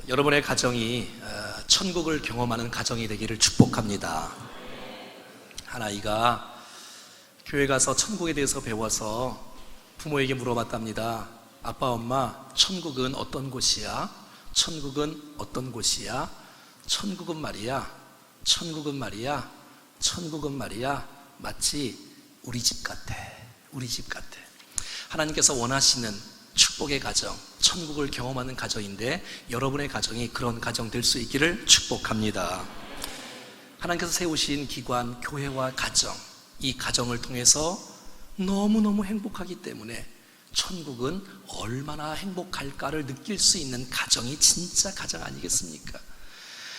여러분의 가정이 천국을 경험하는 가정이 되기를 축복합니다. 한 아이가 교회 가서 천국에 대해서 배워서 부모에게 물어봤답니다. 아빠, 엄마, 천국은 어떤 곳이야? 천국은 어떤 곳이야? 천국은 말이야, 천국은 말이야, 천국은 말이야, 마치 우리 집 같아, 우리 집 같아. 하나님께서 원하시는 축복의 가정, 천국을 경험하는 가정인데 여러분의 가정이 그런 가정 될 수 있기를 축복합니다. 하나님께서 세우신 기관, 교회와 가정, 이 가정을 통해서 너무너무 행복하기 때문에 천국은 얼마나 행복할까를 느낄 수 있는 가정이 진짜 가정 아니겠습니까?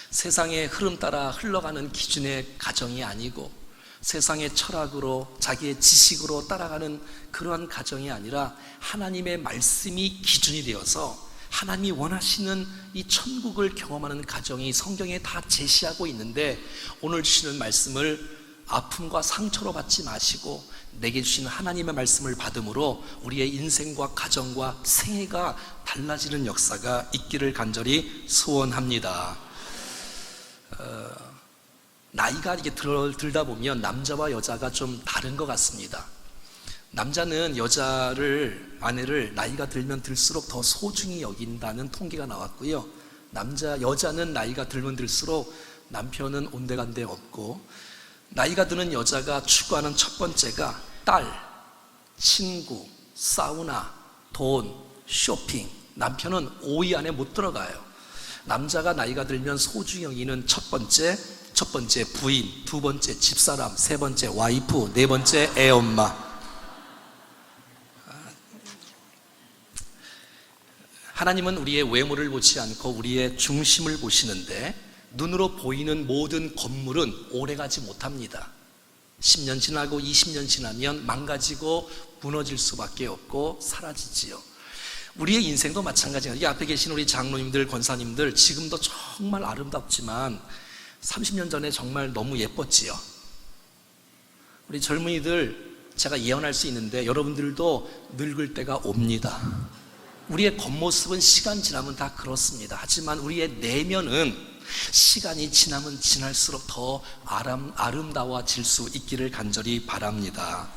세상의 흐름 따라 흘러가는 기준의 가정이 아니고 세상의 철학으로 자기의 지식으로 따라가는 그러한 가정이 아니라 하나님의 말씀이 기준이 되어서 하나님이 원하시는 이 천국을 경험하는 가정이 성경에 다 제시하고 있는데, 오늘 주시는 말씀을 아픔과 상처로 받지 마시고 내게 주시는 하나님의 말씀을 받음으로 우리의 인생과 가정과 생애가 달라지는 역사가 있기를 간절히 소원합니다. 나이가 이렇게 들다 보면 남자와 여자가 좀 다른 것 같습니다. 남자는 아내를 나이가 들면 들수록 더 소중히 여긴다는 통계가 나왔고요. 여자는 나이가 들면 들수록 남편은 온데간데 없고, 나이가 드는 여자가 추구하는 첫 번째가 딸, 친구, 사우나, 돈, 쇼핑. 남편은 5위 안에 못 들어가요. 남자가 나이가 들면 소중히 여기는 첫 번째 부인, 두 번째 집사람, 세 번째 와이프, 네 번째 애엄마. 하나님은 우리의 외모를 보지 않고 우리의 중심을 보시는데, 눈으로 보이는 모든 건물은 오래가지 못합니다. 10년 지나고 20년 지나면 망가지고 무너질 수밖에 없고 사라지지요. 우리의 인생도 마찬가지예요. 이 앞에 계신 우리 장로님들, 권사님들 지금도 정말 아름답지만 30년 전에 정말 너무 예뻤지요. 우리 젊은이들 제가 예언할 수 있는데 여러분들도 늙을 때가 옵니다. 우리의 겉모습은 시간 지나면 다 그렇습니다. 하지만 우리의 내면은 시간이 지나면 지날수록 더 아름다워질 수 있기를 간절히 바랍니다.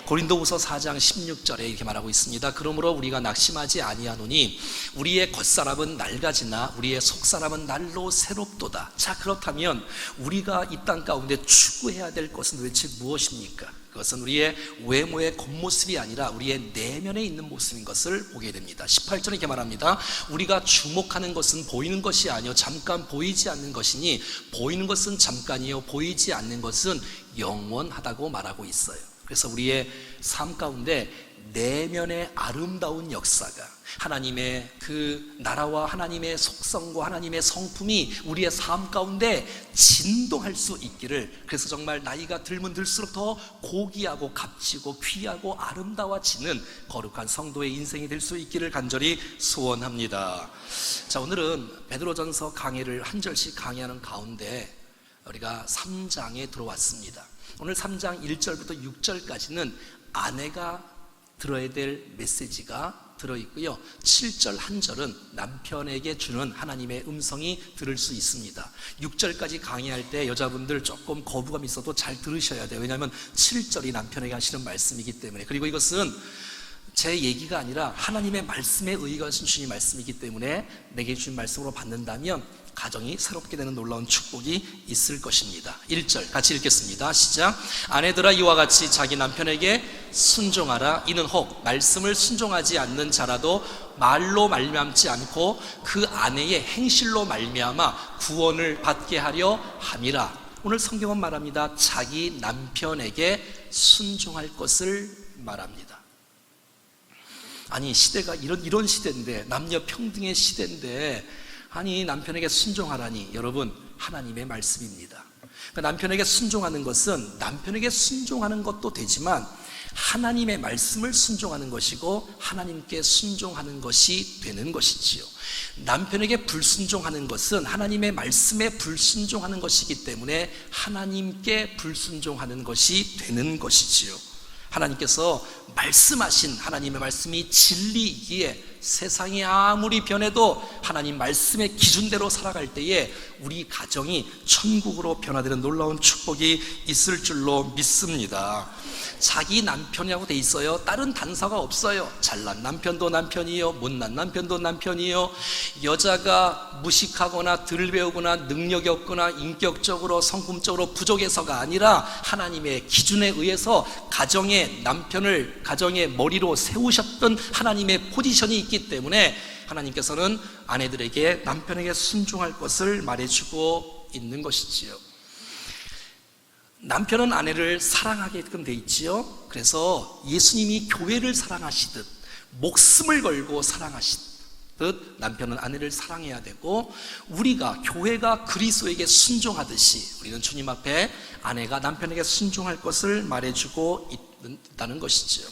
고린도후서 4장 16절에 이렇게 말하고 있습니다. 그러므로 우리가 낙심하지 아니하노니 우리의 겉사람은 낡아지나 우리의 속사람은 날로 새롭도다. 자, 그렇다면 우리가 이 땅 가운데 추구해야 될 것은 도대체 무엇입니까? 그것은 우리의 외모의 겉모습이 아니라 우리의 내면에 있는 모습인 것을 보게 됩니다. 18절에 이렇게 말합니다. 우리가 주목하는 것은 보이는 것이 아니요 잠깐 보이지 않는 것이니 보이는 것은 잠깐이요 보이지 않는 것은 영원하다고 말하고 있어요. 그래서 우리의 삶 가운데 내면의 아름다운 역사가, 하나님의 그 나라와 하나님의 속성과 하나님의 성품이 우리의 삶 가운데 진동할 수 있기를, 그래서 정말 나이가 들면 들수록 더 고귀하고 값지고 귀하고 아름다워지는 거룩한 성도의 인생이 될 수 있기를 간절히 소원합니다. 자, 오늘은 베드로전서 강해를 한 절씩 강의하는 가운데 우리가 3장에 들어왔습니다. 오늘 3장 1절부터 6절까지는 아내가 들어야 될 메시지가 들어있고요. 7절 한 절은 남편에게 주는 하나님의 음성이 들을 수 있습니다. 6절까지 강의할 때 여자분들 조금 거부감이 있어도 잘 들으셔야 돼요. 왜냐하면 7절이 남편에게 하시는 말씀이기 때문에. 그리고 이것은 제 얘기가 아니라 하나님의 말씀에 의거하신 주님의 말씀이기 때문에 내게 주신 말씀으로 받는다면 가정이 새롭게 되는 놀라운 축복이 있을 것입니다. 1절 같이 읽겠습니다. 시작. 아내들아 이와 같이 자기 남편에게 순종하라. 이는 혹 말씀을 순종하지 않는 자라도 말로 말미암지 않고 그 아내의 행실로 말미암아 구원을 받게 하려 함이라. 오늘 성경은 말합니다. 자기 남편에게 순종할 것을 말합니다. 아니, 시대가 이런 시대인데, 남녀 평등의 시대인데, 아니 남편에게 순종하라니. 여러분, 하나님의 말씀입니다. 그러니까 남편에게 순종하는 것은 남편에게 순종하는 것도 되지만 하나님의 말씀을 순종하는 것이고 하나님께 순종하는 것이 되는 것이지요. 남편에게 불순종하는 것은 하나님의 말씀에 불순종하는 것이기 때문에 하나님께 불순종하는 것이 되는 것이지요. 하나님께서 말씀하신 하나님의 말씀이 진리이기에 세상이 아무리 변해도 하나님 말씀의 기준대로 살아갈 때에 우리 가정이 천국으로 변화되는 놀라운 축복이 있을 줄로 믿습니다. 자기 남편이라고 돼 있어요. 다른 단서가 없어요. 잘난 남편도 남편이요, 못난 남편도 남편이요. 여자가 무식하거나 덜 배우거나 능력이 없거나 인격적으로 성품적으로 부족해서가 아니라 하나님의 기준에 의해서 가정의 남편을 가정의 머리로 세우셨던 하나님의 포지션이 있기 때문에 하나님께서는 아내들에게 남편에게 순종할 것을 말해주고 있는 것이지요. 남편은 아내를 사랑하게끔 돼 있지요. 그래서 예수님이 교회를 사랑하시듯 목숨을 걸고 사랑하시듯 남편은 아내를 사랑해야 되고, 우리가 교회가 그리스도에게 순종하듯이 우리는 주님 앞에 아내가 남편에게 순종할 것을 말해주고 있다는 것이지요.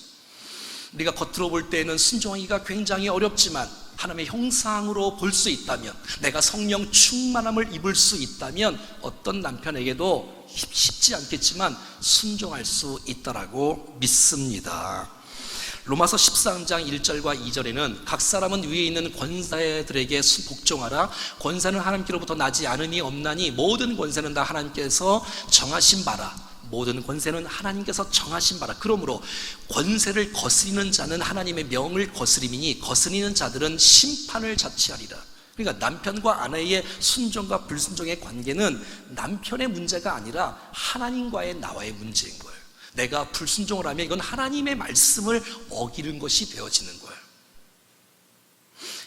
우리가 겉으로 볼 때는 순종하기가 굉장히 어렵지만 하나님의 형상으로 볼 수 있다면, 내가 성령 충만함을 입을 수 있다면 어떤 남편에게도 쉽지 않겠지만 순종할 수 있다라고 믿습니다. 로마서 13장 1절과 2절에는 각 사람은 위에 있는 권세들에게 복종하라. 권세는 하나님께로부터 나지 않으니 없나니 모든 권세는 다 하나님께서 정하신 바라. 모든 권세는 하나님께서 정하신 바라. 그러므로 권세를 거스리는 자는 하나님의 명을 거스림이니 거스리는 자들은 심판을 자취하리라. 그러니까 남편과 아내의 순종과 불순종의 관계는 남편의 문제가 아니라 하나님과의 나와의 문제인 거예요. 내가 불순종을 하면 이건 하나님의 말씀을 어기는 것이 되어지는 거예요.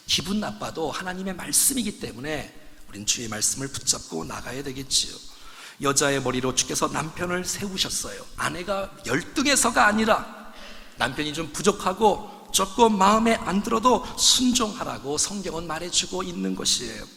기분 나빠도 하나님의 말씀이기 때문에 우린 주의 말씀을 붙잡고 나가야 되겠지요. 여자의 머리로 주께서 남편을 세우셨어요. 아내가 열등해서가 아니라 남편이 좀 부족하고 조금 마음에 안 들어도 순종하라고 성경은 말해주고 있는 것이에요.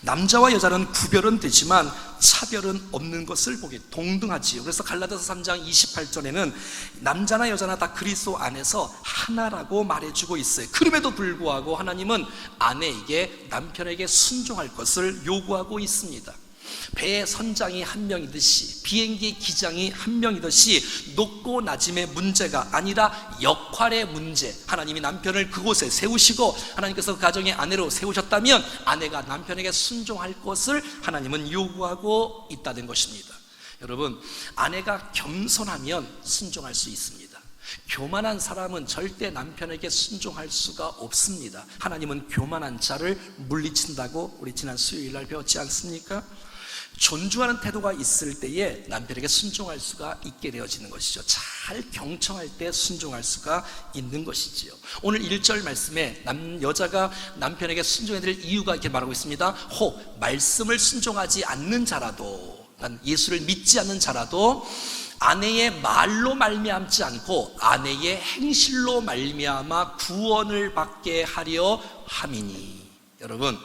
남자와 여자는 구별은 되지만 차별은 없는 것을 보게 동등하지요. 그래서 갈라디아서 3장 28절에는 남자나 여자나 다 그리스도 안에서 하나라고 말해주고 있어요. 그럼에도 불구하고 하나님은 아내에게 남편에게 순종할 것을 요구하고 있습니다. 배의 선장이 한 명이듯이 비행기 기장이 한 명이듯이 높고 낮음의 문제가 아니라 역할의 문제, 하나님이 남편을 그곳에 세우시고 하나님께서 그 가정의 아내로 세우셨다면 아내가 남편에게 순종할 것을 하나님은 요구하고 있다는 것입니다. 여러분, 아내가 겸손하면 순종할 수 있습니다. 교만한 사람은 절대 남편에게 순종할 수가 없습니다. 하나님은 교만한 자를 물리친다고 우리 지난 수요일날 배웠지 않습니까? 존중하는 태도가 있을 때에 남편에게 순종할 수가 있게 되어지는 것이죠. 잘 경청할 때 순종할 수가 있는 것이지요. 오늘 1절 말씀에 여자가 남편에게 순종해야 될 이유가 이렇게 말하고 있습니다. 혹 말씀을 순종하지 않는 자라도, 예수를 믿지 않는 자라도 아내의 말로 말미암지 않고 아내의 행실로 말미암아 구원을 받게 하려 함이니. 여러분,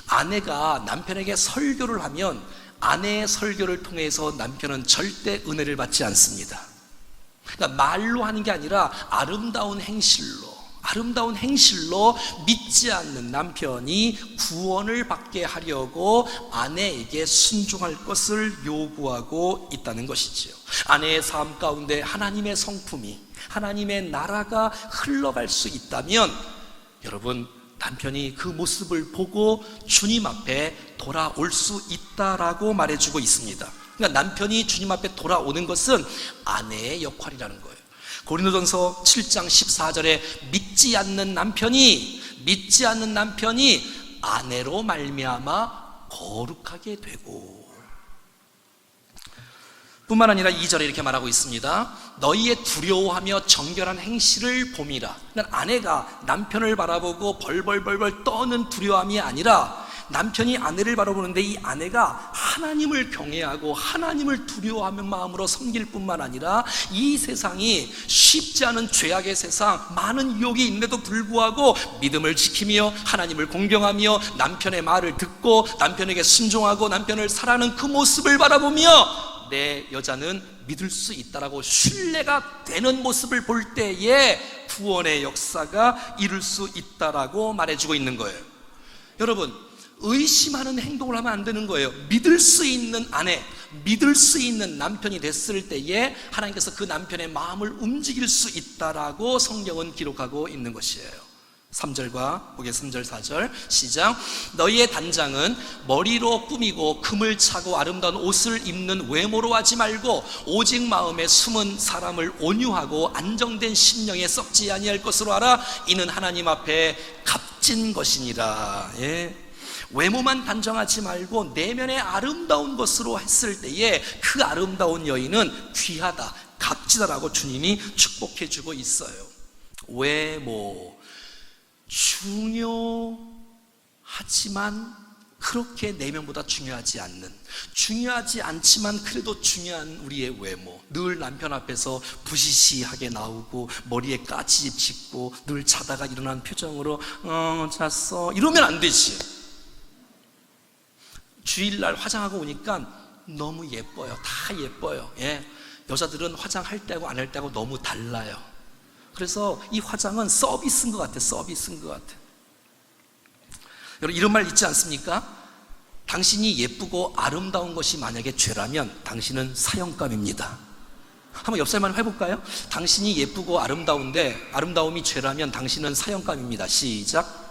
아내가 남편에게 설교를 하면 아내의 설교를 통해서 남편은 절대 은혜를 받지 않습니다. 그러니까 말로 하는 게 아니라 아름다운 행실로 믿지 않는 남편이 구원을 받게 하려고 아내에게 순종할 것을 요구하고 있다는 것이지요. 아내의 삶 가운데 하나님의 성품이, 하나님의 나라가 흘러갈 수 있다면 여러분, 남편이 그 모습을 보고 주님 앞에 돌아올 수 있다라고 말해주고 있습니다. 그러니까 남편이 주님 앞에 돌아오는 것은 아내의 역할이라는 거예요. 고린도전서 7장 14절에 믿지 않는 남편이 아내로 말미암아 거룩하게 되고, 뿐만 아니라 2절에 이렇게 말하고 있습니다. 너희의 두려워하며 정결한 행실을 봄이라. 그러니까 아내가 남편을 바라보고 벌벌벌벌 떠는 두려움이 아니라 남편이 아내를 바라보는데 이 아내가 하나님을 경외하고 하나님을 두려워하는 마음으로 섬길 뿐만 아니라 이 세상이 쉽지 않은 죄악의 세상, 많은 유혹이 있는데도 불구하고 믿음을 지키며 하나님을 공경하며 남편의 말을 듣고 남편에게 순종하고 남편을 사랑하는 그 모습을 바라보며 내 여자는 믿을 수 있다라고 신뢰가 되는 모습을 볼 때에 구원의 역사가 이룰 수 있다라고 말해주고 있는 거예요. 여러분, 의심하는 행동을 하면 안 되는 거예요. 믿을 수 있는 아내, 믿을 수 있는 남편이 됐을 때에 하나님께서 그 남편의 마음을 움직일 수 있다라고 성경은 기록하고 있는 것이에요. 3절과 보게 3절 4절 시작. 너희의 단장은 머리로 꾸미고 금을 차고 아름다운 옷을 입는 외모로 하지 말고 오직 마음에 숨은 사람을 온유하고 안정된 심령에 썩지 아니할 것으로 알아. 이는 하나님 앞에 값진 것이니라. 예. 외모만 단정하지 말고 내면의 아름다운 것으로 했을 때에 그 아름다운 여인은 귀하다, 값지다라고 주님이 축복해 주고 있어요. 외모 중요하지만 그렇게 내면보다 중요하지 않는, 중요하지 않지만 그래도 중요한 우리의 외모. 늘 남편 앞에서 부시시하게 나오고 머리에 까치집 짓고 늘 자다가 일어난 표정으로 잤어 이러면 안 되지. 주일날 화장하고 오니까 너무 예뻐요. 다 예뻐요. 예. 여자들은 화장할 때하고 안 할 때하고 너무 달라요. 그래서 이 화장은 서비스인 것 같아. 서비스인 것 같아. 여러분 이런 말 있지 않습니까? 당신이 예쁘고 아름다운 것이 만약에 죄라면 당신은 사형감입니다. 한번 옆 사람 해볼까요? 당신이 예쁘고 아름다운데 아름다움이 죄라면 당신은 사형감입니다. 시작.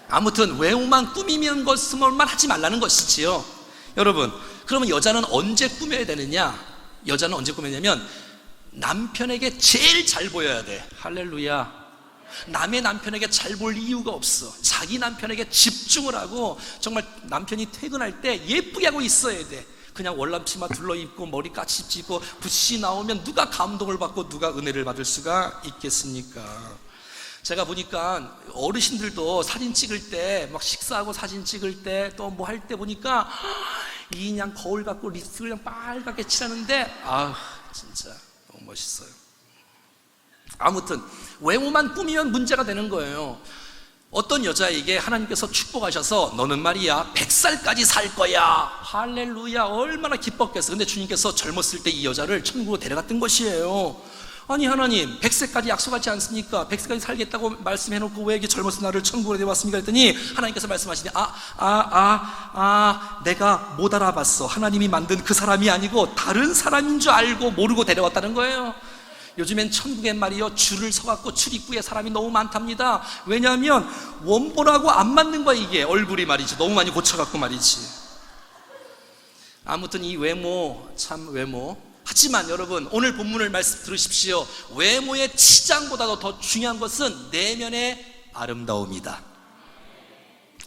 아무튼 외모만 꾸미면 것만 하지 말라는 것이지요. 여러분 그러면 여자는 언제 꾸며야 되느냐? 여자는 언제 꾸며냐면 남편에게 제일 잘 보여야 돼. 할렐루야. 남의 남편에게 잘 볼 이유가 없어. 자기 남편에게 집중을 하고 정말 남편이 퇴근할 때 예쁘게 하고 있어야 돼. 그냥 월남치마 둘러입고 머리 까치 찌고 붓이 나오면 누가 감동을 받고 누가 은혜를 받을 수가 있겠습니까? 제가 보니까 어르신들도 사진 찍을 때 막 식사하고 사진 찍을 때 또 뭐 할 때 보니까 이 그냥 거울 갖고 립스틱을 그냥 빨갛게 칠하는데 진짜 너무 멋있어요. 아무튼 외모만 꾸미면 문제가 되는 거예요. 어떤 여자에게 하나님께서 축복하셔서 너는 말이야 100살까지 살 거야. 할렐루야. 얼마나 기뻤겠어. 근데 주님께서 젊었을 때 이 여자를 천국으로 데려갔던 것이에요. 아니 하나님 100세까지 약속하지 않습니까? 100세까지 살겠다고 말씀해놓고 왜 이렇게 젊었을 나를 천국으로 데려왔습니까? 그랬더니 하나님께서 말씀하시니 내가 못 알아봤어. 하나님이 만든 그 사람이 아니고 다른 사람인 줄 알고 모르고 데려왔다는 거예요. 요즘엔 천국엔 말이요 줄을 서갖고 출입구에 사람이 너무 많답니다. 왜냐하면 원본하고 안 맞는 거야. 이게 얼굴이 말이지 너무 많이 고쳐갖고 말이지. 아무튼 이 외모 참 외모. 하지만 여러분 오늘 본문을 말씀 들으십시오. 외모의 치장보다도 더 중요한 것은 내면의 아름다움이다.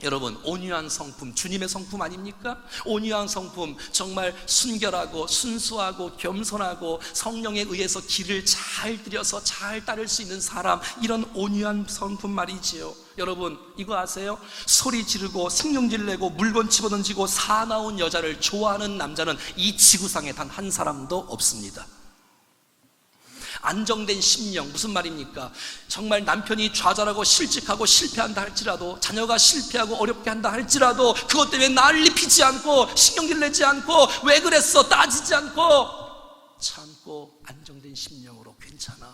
여러분 온유한 성품 주님의 성품 아닙니까? 온유한 성품 정말 순결하고 순수하고 겸손하고 성령에 의해서 길을 잘 들여서 잘 따를 수 있는 사람, 이런 온유한 성품 말이지요. 여러분 이거 아세요? 소리 지르고 신경질 내고 물건 집어던지고 사나운 여자를 좋아하는 남자는 이 지구상에 단 한 사람도 없습니다. 안정된 심령, 무슨 말입니까? 정말 남편이 좌절하고 실직하고 실패한다 할지라도, 자녀가 실패하고 어렵게 한다 할지라도 그것 때문에 난리 피지 않고 신경질 내지 않고 왜 그랬어 따지지 않고 참고 안정된 심령으로 괜찮아,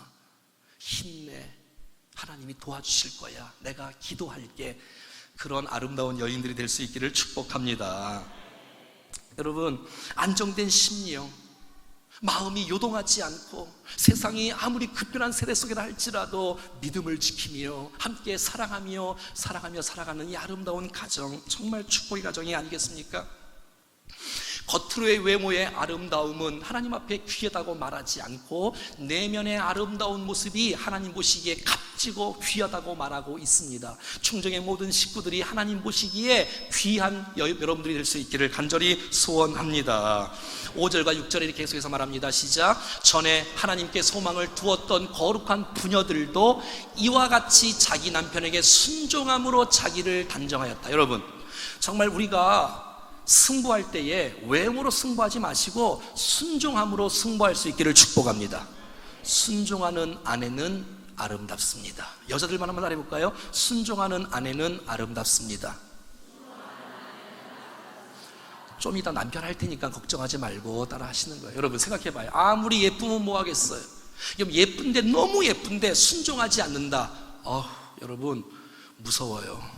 힘내, 하나님이 도와주실 거야, 내가 기도할게, 그런 아름다운 여인들이 될 수 있기를 축복합니다. 여러분 안정된 심령, 마음이 요동하지 않고 세상이 아무리 급변한 세대 속이라 할지라도 믿음을 지키며 함께 사랑하며 살아가는 이 아름다운 가정, 정말 축복의 가정이 아니겠습니까? 겉으로의 외모의 아름다움은 하나님 앞에 귀하다고 말하지 않고 내면의 아름다운 모습이 하나님 보시기에 값지고 귀하다고 말하고 있습니다. 충정의 모든 식구들이 하나님 보시기에 귀한 여러분들이 될 수 있기를 간절히 소원합니다. 5절과 6절에 이렇게 계속해서 말합니다. 시작. 전에 하나님께 소망을 두었던 거룩한 부녀들도 이와 같이 자기 남편에게 순종함으로 자기를 단정하였다. 여러분 정말 우리가 승부할 때에 외모로 승부하지 마시고 순종함으로 승부할 수 있기를 축복합니다. 순종하는 아내는 아름답습니다. 여자들만 한번 따라해볼까요? 순종하는 아내는 아름답습니다. 좀 이따 남편 할 테니까 걱정하지 말고 따라 하시는 거예요. 여러분 생각해봐요. 아무리 예쁘면 뭐 하겠어요? 예쁜데 너무 예쁜데 순종하지 않는다. 여러분 무서워요.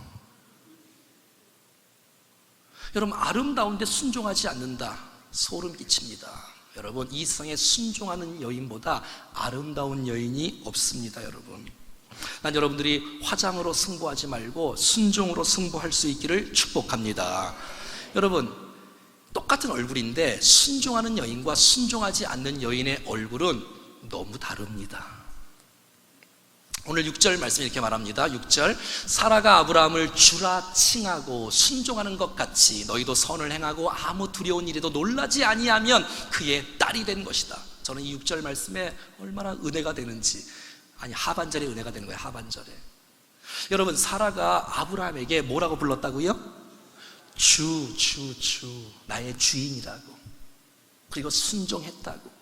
여러분 아름다운데 순종하지 않는다, 소름 끼칩니다. 여러분, 이 세상에 순종하는 여인보다 아름다운 여인이 없습니다. 여러분, 난 여러분들이 화장으로 승부하지 말고 순종으로 승부할 수 있기를 축복합니다. 여러분, 똑같은 얼굴인데 순종하는 여인과 순종하지 않는 여인의 얼굴은 너무 다릅니다. 오늘 6절 말씀 이렇게 말합니다. 6절, 사라가 아브라함을 주라 칭하고 순종하는 것 같이 너희도 선을 행하고 아무 두려운 일에도 놀라지 아니하면 그의 딸이 된 것이다. 저는 이 6절 말씀에 얼마나 은혜가 되는지, 아니 하반절에 은혜가 되는 거예요. 하반절에. 여러분, 사라가 아브라함에게 뭐라고 불렀다고요? 주 나의 주인이라고. 그리고 순종했다고.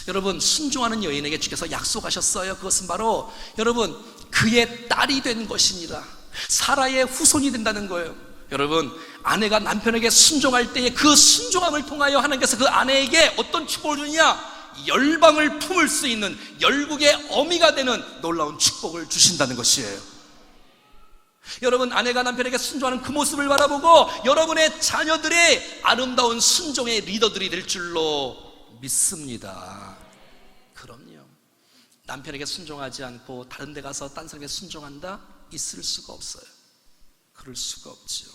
여러분, 순종하는 여인에게 주께서 약속하셨어요. 그것은 바로 여러분, 그의 딸이 된 것이니라. 사라의 후손이 된다는 거예요. 여러분, 아내가 남편에게 순종할 때에 그 순종함을 통하여 하나님께서 그 아내에게 어떤 축복을 주느냐? 열방을 품을 수 있는 열국의 어미가 되는 놀라운 축복을 주신다는 것이에요. 여러분, 아내가 남편에게 순종하는 그 모습을 바라보고 여러분의 자녀들의 아름다운 순종의 리더들이 될 줄로 믿습니다. 그럼요. 남편에게 순종하지 않고 다른 데 가서 딴 사람에게 순종한다? 있을 수가 없어요. 그럴 수가 없지요.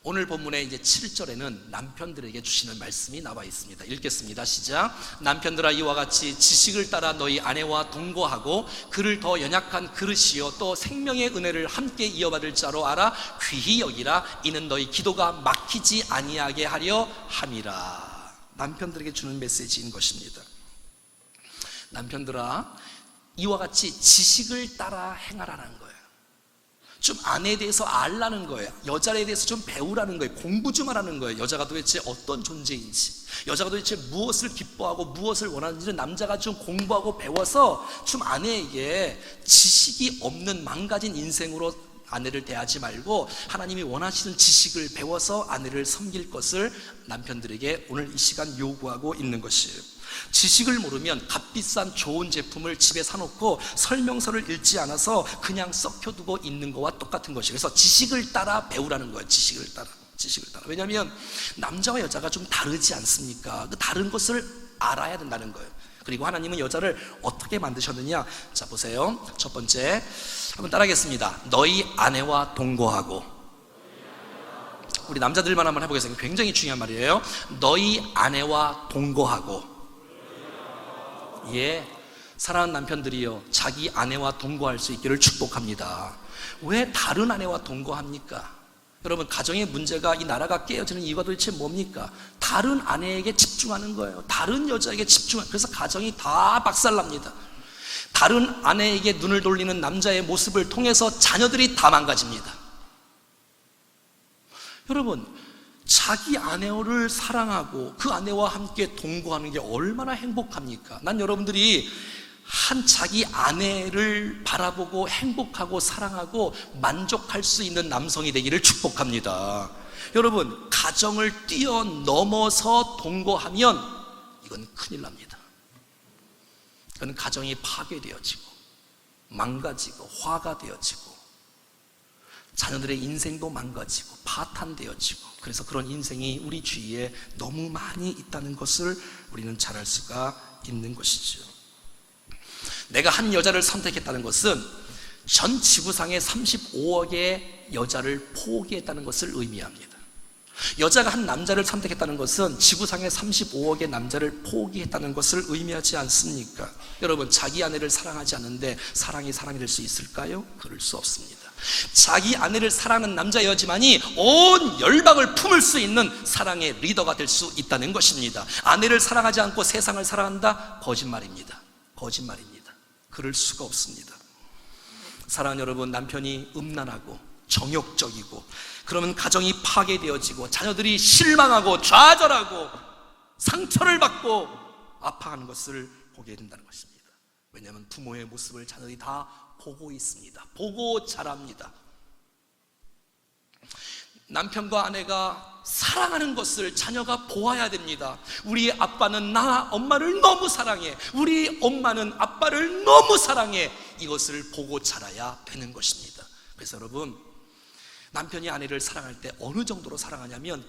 오늘 본문의 이제 7절에는 남편들에게 주시는 말씀이 나와 있습니다. 읽겠습니다. 시작. 남편들아, 이와 같이 지식을 따라 너희 아내와 동거하고 그를 더 연약한 그릇이요 또 생명의 은혜를 함께 이어받을 자로 알아 귀히 여기라. 이는 너희 기도가 막히지 아니하게 하려 함이라. 남편들에게 주는 메시지인 것입니다. 남편들아, 이와 같이 지식을 따라 행하라는 거예요. 좀 아내에 대해서 알라는 거예요. 여자에 대해서 좀 배우라는 거예요. 공부 좀 하라는 거예요. 여자가 도대체 어떤 존재인지, 여자가 도대체 무엇을 기뻐하고 무엇을 원하는지를 남자가 좀 공부하고 배워서 좀 아내에게 지식이 없는 망가진 인생으로 아내를 대하지 말고 하나님이 원하시는 지식을 배워서 아내를 섬길 것을 남편들에게 오늘 이 시간 요구하고 있는 것이에요. 지식을 모르면 값비싼 좋은 제품을 집에 사놓고 설명서를 읽지 않아서 그냥 썩혀두고 있는 거와 똑같은 것이에요. 그래서 지식을 따라 배우라는 거예요. 지식을 따라. 왜냐하면 남자와 여자가 좀 다르지 않습니까? 그 다른 것을 알아야 된다는 거예요. 그리고 하나님은 여자를 어떻게 만드셨느냐? 자, 보세요. 첫 번째, 한번 따라하겠습니다. 너희 아내와 동거하고. 우리 남자들만 한번 해보겠습니다. 굉장히 중요한 말이에요. 너희 아내와 동거하고. 예, 사랑하는 남편들이요, 자기 아내와 동거할 수 있기를 축복합니다. 왜 다른 아내와 동거합니까? 여러분, 가정의 문제가, 이 나라가 깨어지는 이유가 도대체 뭡니까? 다른 아내에게 집중하는 거예요. 다른 여자에게 집중하는. 그래서 가정이 다 박살납니다. 다른 아내에게 눈을 돌리는 남자의 모습을 통해서 자녀들이 다 망가집니다. 여러분, 자기 아내를 사랑하고 그 아내와 함께 동거하는 게 얼마나 행복합니까? 난 여러분들이 한 자기 아내를 바라보고 행복하고 사랑하고 만족할 수 있는 남성이 되기를 축복합니다. 여러분, 가정을 뛰어넘어서 동거하면 이건 큰일 납니다. 이건 가정이 파괴되어지고 망가지고 화가 되어지고 자녀들의 인생도 망가지고 파탄되어지고, 그래서 그런 인생이 우리 주위에 너무 많이 있다는 것을 우리는 잘 알 수가 있는 것이죠. 내가 한 여자를 선택했다는 것은 전 지구상의 35억의 여자를 포기했다는 것을 의미합니다. 여자가 한 남자를 선택했다는 것은 지구상의 35억의 남자를 포기했다는 것을 의미하지 않습니까? 여러분, 자기 아내를 사랑하지 않는데 사랑이 될 수 있을까요? 그럴 수 없습니다. 자기 아내를 사랑하는 남자여야지만이 온 열방을 품을 수 있는 사랑의 리더가 될 수 있다는 것입니다. 아내를 사랑하지 않고 세상을 사랑한다? 거짓말입니다. 그럴 수가 없습니다. 사랑하는 여러분, 남편이 음란하고 정욕적이고 그러면 가정이 파괴되어지고 자녀들이 실망하고 좌절하고 상처를 받고 아파하는 것을 보게 된다는 것입니다. 왜냐하면 부모의 모습을 자녀들이 다 보고 있습니다. 보고 자랍니다. 남편과 아내가 사랑하는 것을 자녀가 보아야 됩니다. 우리 아빠는 엄마를 너무 사랑해. 우리 엄마는 아빠를 너무 사랑해. 이것을 보고 자라야 되는 것입니다. 그래서 여러분, 남편이 아내를 사랑할 때 어느 정도로 사랑하냐면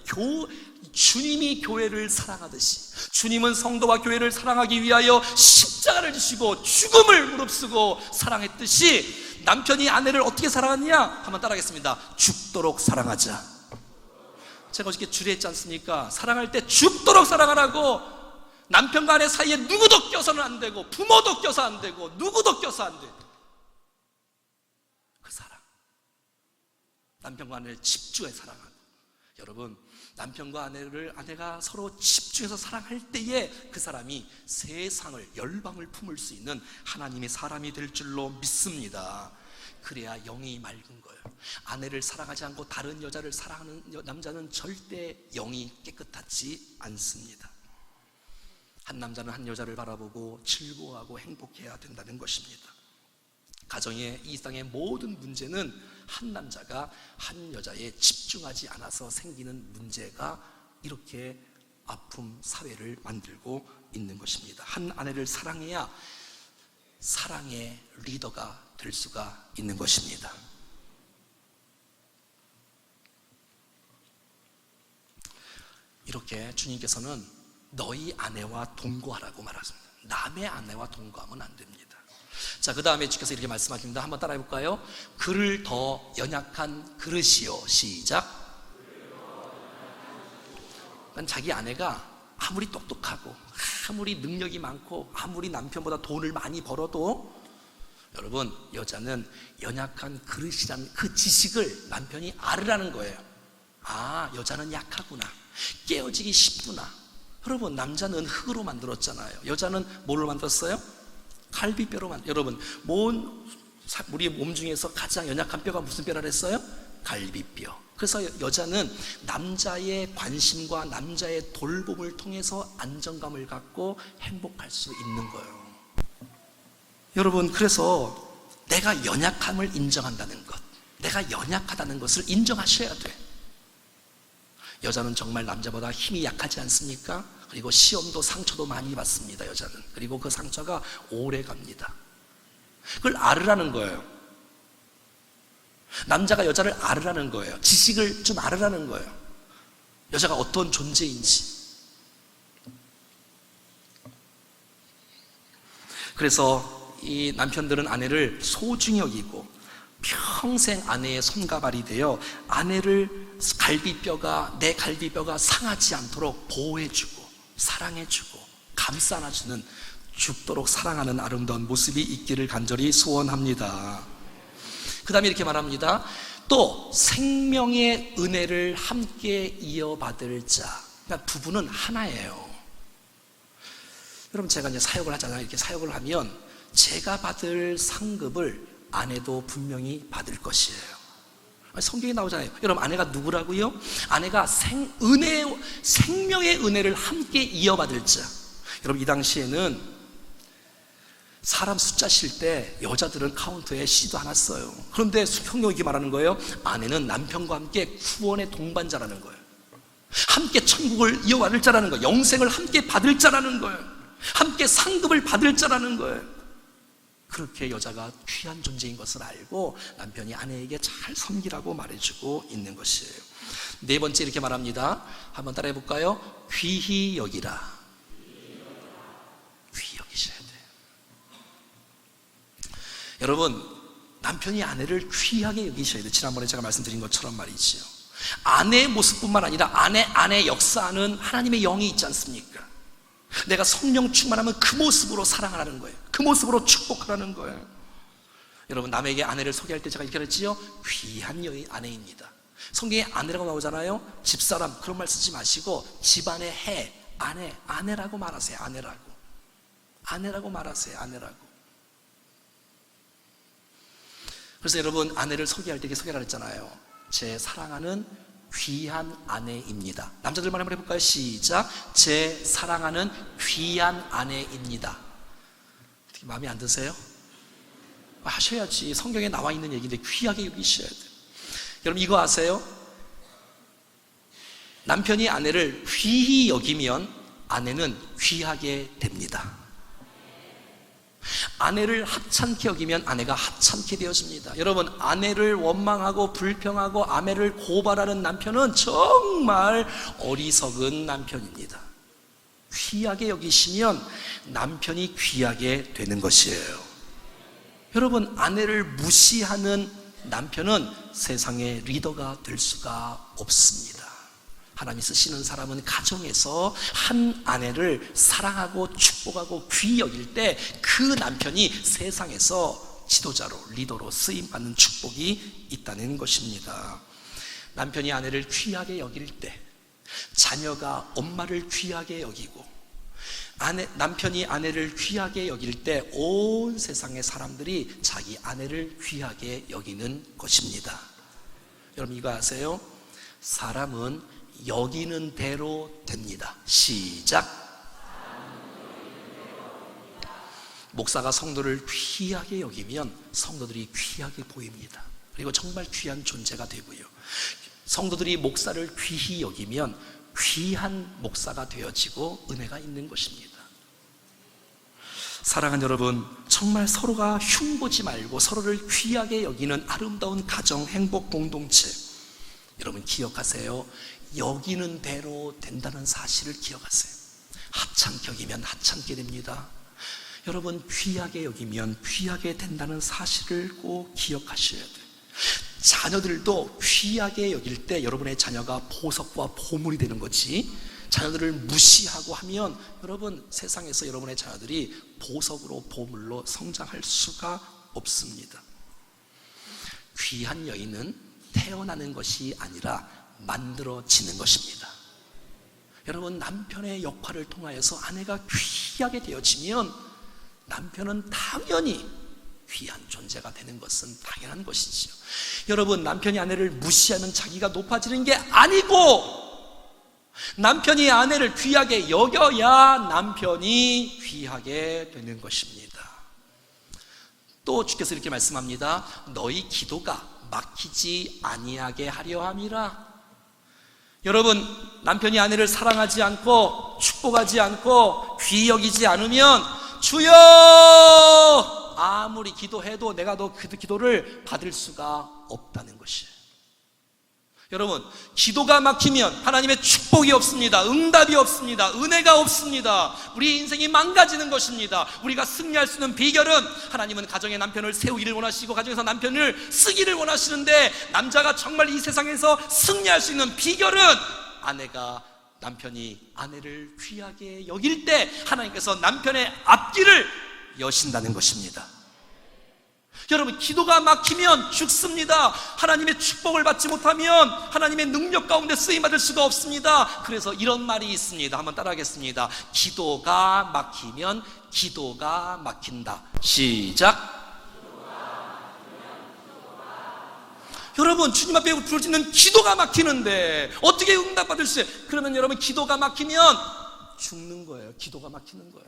주님이 교회를 사랑하듯이, 주님은 성도와 교회를 사랑하기 위하여 십자가를 지시고 죽음을 무릅쓰고 사랑했듯이 남편이 아내를 어떻게 사랑하느냐? 한번 따라하겠습니다. 죽도록 사랑하자. 제가 어저께 주례했지 않습니까? 사랑할 때 죽도록 사랑하라고. 남편과 아내 사이에 누구도 껴서는 안 되고, 부모도 껴서 안 되고, 누구도 껴서 안 돼. 그 사랑, 남편과 아내를 집중해 사랑하는. 여러분, 남편과 아내가 서로 집중해서 사랑할 때에 그 사람이 세상을, 열방을 품을 수 있는 하나님의 사람이 될 줄로 믿습니다. 그래야 영이 맑은 거예요. 아내를 사랑하지 않고 다른 여자를 사랑하는 남자는 절대 영이 깨끗하지 않습니다. 한 남자는 한 여자를 바라보고 즐거워하고 행복해야 된다는 것입니다. 가정의 이 땅의 모든 문제는 한 남자가 한 여자에 집중하지 않아서 생기는 문제가 이렇게 아픔 사회를 만들고 있는 것입니다. 한 아내를 사랑해야 사랑의 리더가 될 수가 있는 것입니다. 이렇게 주님께서는 너희 아내와 동거하라고 말하십니다. 남의 아내와 동거하면 안 됩니다. 자, 그 다음에 주께서 이렇게 말씀하십니다. 한번 따라해 볼까요? 그를 더 연약한 그릇이요. 시작. 자기 아내가 아무리 똑똑하고 아무리 능력이 많고 아무리 남편보다 돈을 많이 벌어도, 여러분, 여자는 연약한 그릇이라는 그 지식을 남편이 알으라는 거예요. 아, 여자는 약하구나, 깨어지기 쉽구나. 여러분, 남자는 흙으로 만들었잖아요. 여자는 뭘로 만들었어요? 갈비뼈로 여러분, 우리 몸 중에서 가장 연약한 뼈가 무슨 뼈라 그랬어요? 갈비뼈. 그래서 여자는 남자의 관심과 남자의 돌봄을 통해서 안정감을 갖고 행복할 수 있는 거예요. 여러분, 그래서 내가 연약함을 인정한다는 것, 내가 연약하다는 것을 인정하셔야 돼. 여자는 정말 남자보다 힘이 약하지 않습니까? 그리고 시험도 상처도 많이 받습니다, 여자는. 그리고 그 상처가 오래 갑니다. 그걸 알으라는 거예요. 남자가 여자를 알으라는 거예요. 지식을 좀 알으라는 거예요. 여자가 어떤 존재인지. 그래서 이 남편들은 아내를 소중히 여기고 평생 아내의 손과 발이 되어 아내를 내 갈비뼈가 상하지 않도록 보호해주고 사랑해주고 감싸 안아주는, 죽도록 사랑하는 아름다운 모습이 있기를 간절히 소원합니다. 그 다음에 이렇게 말합니다. 또 생명의 은혜를 함께 이어받을 자. 그러니까 부부는 하나예요. 여러분, 제가 이제 사역을 하잖아요. 이렇게 사역을 하면 제가 받을 상급을 아내도 분명히 받을 것이에요. 성경에 나오잖아요. 여러분, 아내가 누구라고요? 아내가 생명의 은혜를 함께 이어받을 자. 여러분, 이 당시에는 사람 숫자 실 때 여자들은 카운터에 씨도 하나 써요. 그런데 성경이 이렇게 말하는 거예요. 아내는 남편과 함께 구원의 동반자라는 거예요. 함께 천국을 이어받을 자라는 거예요. 영생을 함께 받을 자라는 거예요. 함께 상급을 받을 자라는 거예요. 그렇게 여자가 귀한 존재인 것을 알고 남편이 아내에게 잘 섬기라고 말해주고 있는 것이에요. 네 번째 이렇게 말합니다. 한번 따라해 볼까요? 귀히 여기라. 귀히 여기셔야 돼요. 여러분, 남편이 아내를 귀하게 여기셔야 돼요. 지난번에 제가 말씀드린 것처럼 말이지요. 아내의 모습뿐만 아니라 안에 역사하는 하나님의 영이 있지 않습니까? 내가 성령 충만하면 그 모습으로 사랑하라는 거예요. 그 모습으로 축복하라는 거예요. 여러분, 남에게 아내를 소개할 때 제가 이렇게 했지요. 귀한 여인 아내입니다. 성경에 아내라고 나오잖아요. 집사람, 그런 말 쓰지 마시고 집안의 해, 아내라고 말하세요. 아내라고 말하세요. 아내라고. 그래서 여러분, 아내를 소개할 때 이렇게 소개를 했잖아요. 제 사랑하는 귀한 아내입니다. 남자들만 한번 해볼까요? 시작. 제 사랑하는 귀한 아내입니다. 어떻게 마음에 안 드세요? 하셔야지. 성경에 나와 있는 얘기인데 귀하게 여기셔야 돼요. 여러분, 이거 아세요? 남편이 아내를 귀히 여기면 아내는 귀하게 됩니다. 아내를 하찮게 여기면 아내가 하찮게 되어집니다. 여러분, 아내를 원망하고 불평하고 아내를 고발하는 남편은 정말 어리석은 남편입니다. 귀하게 여기시면 남편이 귀하게 되는 것이에요. 여러분, 아내를 무시하는 남편은 세상의 리더가 될 수가 없습니다. 하나님이 쓰시는 사람은 가정에서 한 아내를 사랑하고 축복하고 귀히 여길 때 그 남편이 세상에서 지도자로, 리더로 쓰임받는 축복이 있다는 것입니다. 남편이 아내를 귀하게 여길 때, 자녀가 엄마를 귀하게 여기고, 남편이 아내를 귀하게 여길 때 온 세상의 사람들이 자기 아내를 귀하게 여기는 것입니다. 여러분, 이거 아세요? 사람은 여기는 대로 됩니다. 시작. 목사가 성도를 귀하게 여기면 성도들이 귀하게 보입니다. 그리고 정말 귀한 존재가 되고요. 성도들이 목사를 귀히 여기면 귀한 목사가 되어지고 은혜가 있는 것입니다. 사랑하는 여러분, 정말 서로가 흉보지 말고 서로를 귀하게 여기는 아름다운 가정, 행복 공동체, 여러분 기억하세요. 여기는 대로 된다는 사실을 기억하세요. 하찮게 여기면 하찮게 됩니다. 여러분, 귀하게 여기면 귀하게 된다는 사실을 꼭 기억하셔야 돼요. 자녀들도 귀하게 여길 때 여러분의 자녀가 보석과 보물이 되는 거지, 자녀들을 무시하고 하면 여러분, 세상에서 여러분의 자녀들이 보석으로 보물로 성장할 수가 없습니다. 귀한 여인은 태어나는 것이 아니라 만들어지는 것입니다. 여러분, 남편의 역할을 통하여서 아내가 귀하게 되어지면 남편은 당연히 귀한 존재가 되는 것은 당연한 것이지요. 여러분, 남편이 아내를 무시하면 자기가 높아지는 게 아니고, 남편이 아내를 귀하게 여겨야 남편이 귀하게 되는 것입니다. 또 주께서 이렇게 말씀합니다. 너희 기도가 막히지 아니하게 하려 함이라. 여러분, 남편이 아내를 사랑하지 않고 축복하지 않고 귀히 여기지 않으면 주여 아무리 기도해도 내가 너 그 기도를 받을 수가 없다는 것이에요. 여러분, 기도가 막히면 하나님의 축복이 없습니다. 응답이 없습니다. 은혜가 없습니다. 우리 인생이 망가지는 것입니다. 우리가 승리할 수 있는 비결은, 하나님은 가정의 남편을 세우기를 원하시고 가정에서 남편을 쓰기를 원하시는데, 남자가 정말 이 세상에서 승리할 수 있는 비결은 남편이 아내를 귀하게 여길 때 하나님께서 남편의 앞길을 여신다는 것입니다. 여러분, 기도가 막히면 죽습니다. 하나님의 축복을 받지 못하면 하나님의 능력 가운데 쓰임받을 수가 없습니다. 그래서 이런 말이 있습니다. 한번 따라하겠습니다. 기도가 막히면 기도가 막힌다. 시작. 여러분, 주님 앞에 부르짖는 기도가 막히는데 어떻게 응답받을 수 있어요? 그러면 여러분, 기도가 막히면 죽는 거예요. 기도가 막히는 거예요.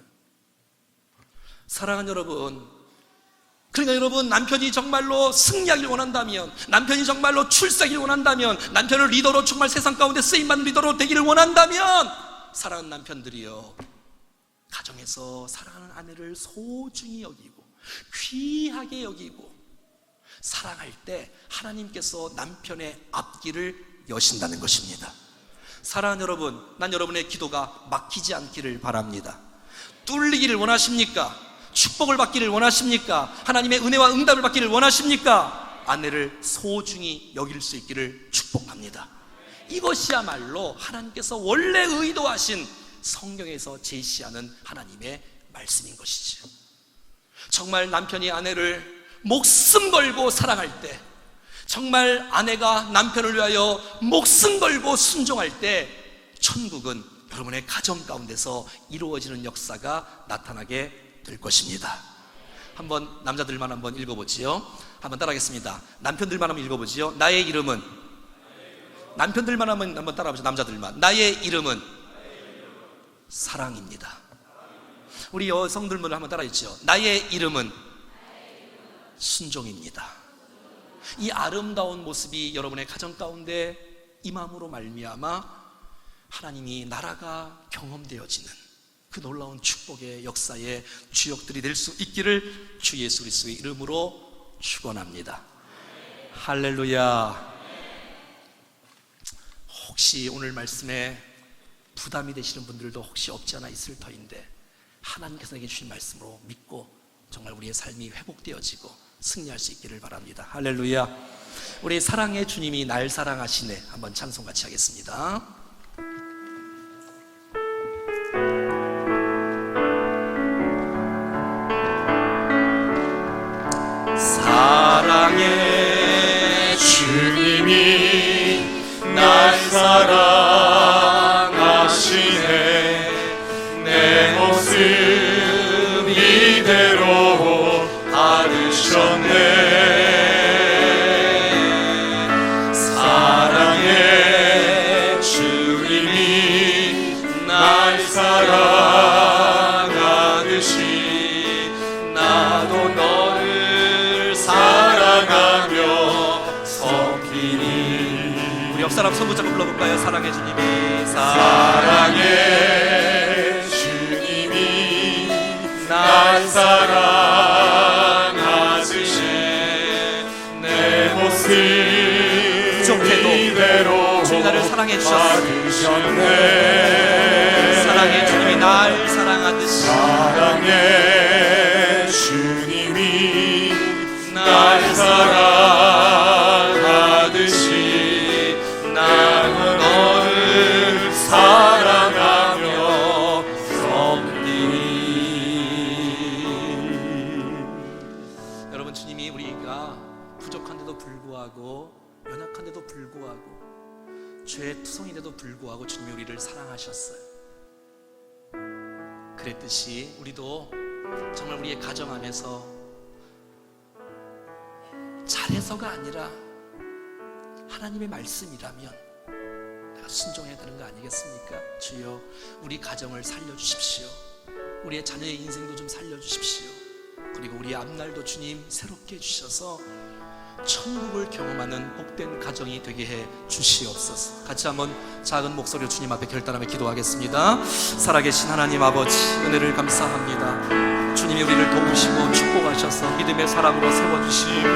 사랑하는 여러분, 그러니까 여러분, 남편이 정말로 승리하기를 원한다면, 남편이 정말로 출세하기를 원한다면, 남편을 리더로 정말 세상 가운데 쓰임받는 리더로 되기를 원한다면, 사랑하는 남편들이요, 가정에서 사랑하는 아내를 소중히 여기고 귀하게 여기고 사랑할 때 하나님께서 남편의 앞길을 여신다는 것입니다. 사랑하는 여러분, 난 여러분의 기도가 막히지 않기를 바랍니다. 뚫리기를 원하십니까? 축복을 받기를 원하십니까? 하나님의 은혜와 응답을 받기를 원하십니까? 아내를 소중히 여길 수 있기를 축복합니다. 이것이야말로 하나님께서 원래 의도하신 성경에서 제시하는 하나님의 말씀인 것이죠. 정말 남편이 아내를 목숨 걸고 사랑할 때, 정말 아내가 남편을 위하여 목숨 걸고 순종할 때, 천국은 여러분의 가정 가운데서 이루어지는 역사가 나타나게 될 것입니다. 한번 남자들만 한번 읽어보지요. 한번 따라하겠습니다. 남편들만 한번 읽어보지요. 나의 이름은, 남편들만 한번 따라하보죠. 남자들만. 나의 이름은 사랑입니다. 우리 여성들만 한번 따라하시죠. 나의 이름은 순종입니다. 이 아름다운 모습이 여러분의 가정 가운데 임함으로 말미암아 하나님이 나라가 경험되어지는, 그 놀라운 축복의 역사의 주역들이 될 수 있기를 주 예수 그리스도의 이름으로 축원합니다. 할렐루야. 혹시 오늘 말씀에 부담이 되시는 분들도 혹시 없지 않아 있을 터인데, 하나님께서 내게 주신 말씀으로 믿고 정말 우리의 삶이 회복되어지고 승리할 수 있기를 바랍니다. 할렐루야. 우리 사랑의 주님이 날 사랑하시네, 한번 찬송 같이 하겠습니다. 사랑의 주님이 날 사랑하시네, 내 모습 이대로 받으셨네. 사랑의 주님이 날 사랑하듯이 나도 너를 사랑하며 섬기니. 우리 옆 사람 손 붙잡고 불러볼까요? 사랑의 주님이, 사랑의 주님이 날 사랑하듯이 내 모습 이대로 주님 나를 사랑해 주셨네. 사랑의 주님이 날 사랑하듯이, 사랑의 주님이 날 사랑하듯이 나는 너를 사랑하며 섬기니. 여러분, 주님이 우리가 부족한데도 불구하고, 연약한데도 불구하고, 죄의 투성인데도 불구하고 주님이 우리를 사랑하셨어요. 그랬듯이 우리도 정말 우리의 가정 안에서 잘해서가 아니라 하나님의 말씀이라면 내가 순종해야 되는 거 아니겠습니까? 주여, 우리 가정을 살려주십시오. 우리의 자녀의 인생도 좀 살려주십시오. 그리고 우리의 앞날도 주님 새롭게 해주셔서 천국을 경험하는 복된 가정이 되게 해 주시옵소서. 같이 한번 작은 목소리로 주님 앞에 결단하며 기도하겠습니다. 살아계신 하나님 아버지, 은혜를 감사합니다. 주님이 우리를 도우시고 축복하셔서 믿음의 사람으로 세워주시고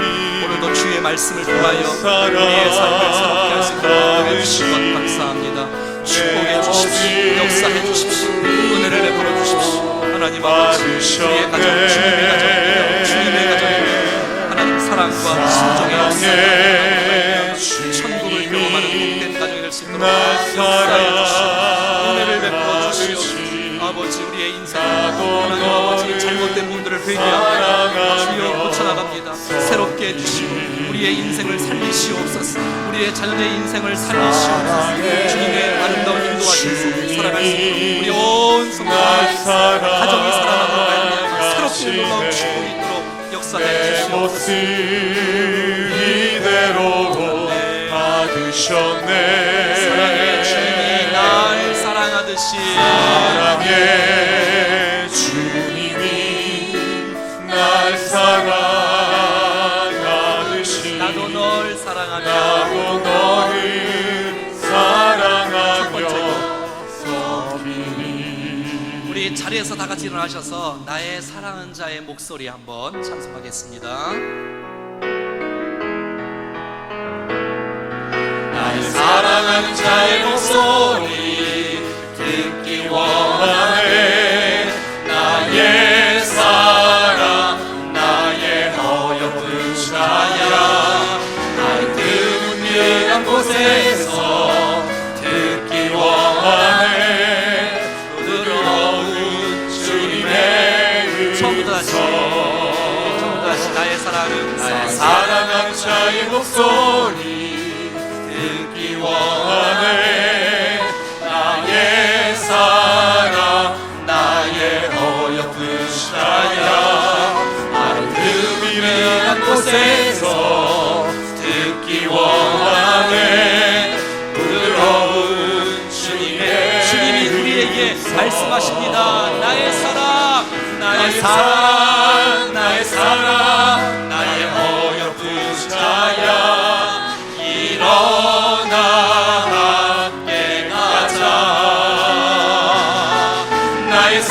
오늘도 주의 말씀을 통하여 우리의 삶을 새롭게 할 수 있도록 해주신 것 감사합니다. 축복해 주십시오. 역사해 주십시오. 은혜를 베풀어 주십시오. 하나님 아버지, 우리의 가정, 주님의 가정이며 주님의 가정이며 하나님 사랑과 순종의 역사를 천국을 경험하는 복된 가정이 될 수 있도록 역사해 주시오. 은혜를 베풀어 주시오. 아버지, 우리의 인생 하나님 아버지 잘못된 부분들을 회개하며 주여 고쳐나갑니다. 새롭게 해주시고 우리의 인생을 살리시옵소서. 우리의 자녀의 인생을 살리시옵소서. 주님의 아름다운 인도하셔서 살아갈 수 있도록 우리 온 성도들 가정이 살아남으로 말미암아 새롭게 놀라운 축복이 있도록 역사해 주시옵소서. 이대로 받으셨네. 사랑의 주님이 날 사랑하듯이, 사랑의 주님이 날 사랑하듯이 나도 널 사랑하며 나도 너를 사랑하며 섬기니. 우리 자리에서 다 같이 일어나셔서 나의 사랑하는 자의 목소리 한번 찬송하겠습니다. 나의 사랑하는 자의 목소리 듣기 원하네. 나의 사랑 나의 어여쁜 자야, 나의 뜨문한 곳에서 듣기 원하네. 부드러운 주님의 처음부터 음성, 다시 나의 사랑은 나의 사랑하는 자의 목소리 듣기 원하네. 나의 사랑 나의 어여쁜 자야, 나의 흠이한 곳에서 듣기 원하네. 부드러운 주님이 우리에게 말씀하십니다. 나의 사랑, 나의 사랑 나의 사랑 나의 어여쁜 자야, 일어나 함께 가자. 나의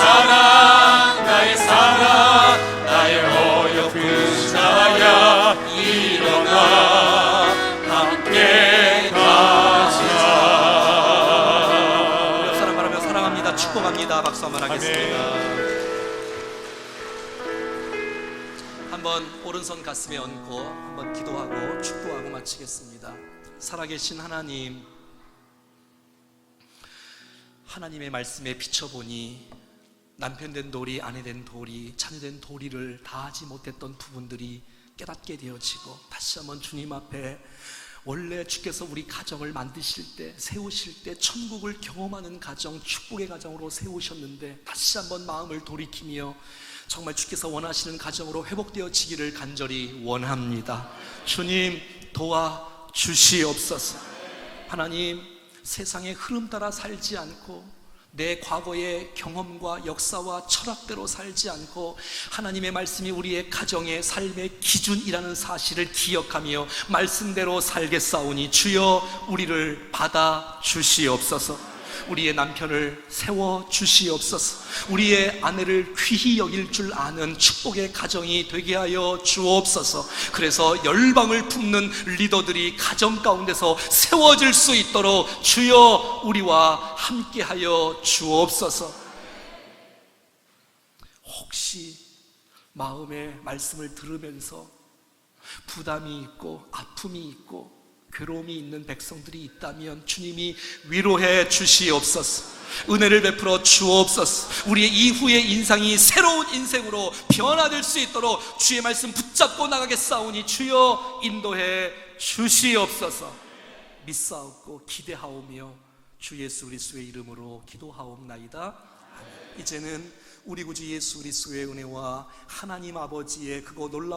사랑 나의 사랑 나의 어여쁜 자야 일어나 함께 가자. 옆 사람 바라며 사랑합니다, 축복합니다 박수 한번 하겠습니다. 한번 오른손 가슴에 얹고 한번 기도하고 축복하고 마치겠습니다. 살아계신 하나님, 하나님의 말씀에 비춰보니 남편 된 도리, 아내 된 도리, 자녀 된 도리를 다하지 못했던 부분들이 깨닫게 되어지고, 다시 한번 주님 앞에 원래 주께서 우리 가정을 만드실 때, 세우실 때 천국을 경험하는 가정, 축복의 가정으로 세우셨는데 다시 한번 마음을 돌이키며 정말 주께서 원하시는 가정으로 회복되어지기를 간절히 원합니다. 주님 도와주시옵소서. 하나님, 세상의 흐름 따라 살지 않고 내 과거의 경험과 역사와 철학대로 살지 않고 하나님의 말씀이 우리의 가정의 삶의 기준이라는 사실을 기억하며 말씀대로 살겠사오니 주여 우리를 받아 주시옵소서. 우리의 남편을 세워 주시옵소서. 우리의 아내를 귀히 여길 줄 아는 축복의 가정이 되게 하여 주옵소서. 그래서 열방을 품는 리더들이 가정 가운데서 세워질 수 있도록 주여 우리와 함께 하여 주옵소서. 혹시 마음의 말씀을 들으면서 부담이 있고 아픔이 있고 괴로움이 있는 백성들이 있다면 주님이 위로해 주시옵소서. 은혜를 베풀어 주옵소서. 우리의 이후의 인상이 새로운 인생으로 변화될 수 있도록 주의 말씀 붙잡고 나가겠사오니 주여 인도해 주시옵소서. 믿사옵고 기대하오며 주 예수 그리스도의 이름으로 기도하옵나이다. 이제는 우리 구주 예수 그리스도의 은혜와 하나님 아버지의 그거 놀라운